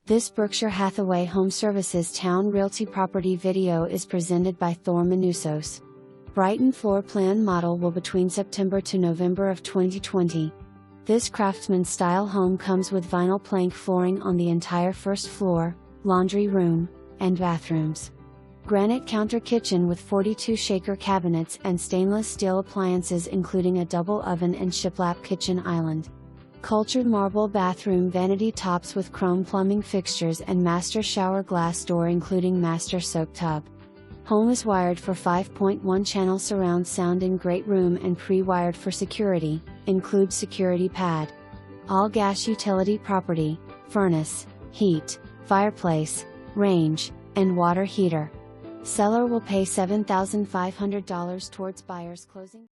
This Berkshire Hathaway HomeServices Towne Realty property video is presented by Towne. Brighton floor plan model will between September to November of 2020. This craftsman style home comes with vinyl plank flooring on the entire first floor, laundry room, and bathrooms. Granite counter kitchen with 42 shaker cabinets and stainless steel appliances including a double oven and shiplap kitchen island. Cultured marble bathroom vanity tops with chrome plumbing fixtures and master shower glass door including master soak tub. Home is wired for 5.1 channel surround sound in great room and pre-wired for security, includes security pad. All gas utility property, furnace, heat, fireplace, range, and water heater. Seller will pay $7,500 towards buyer's closing.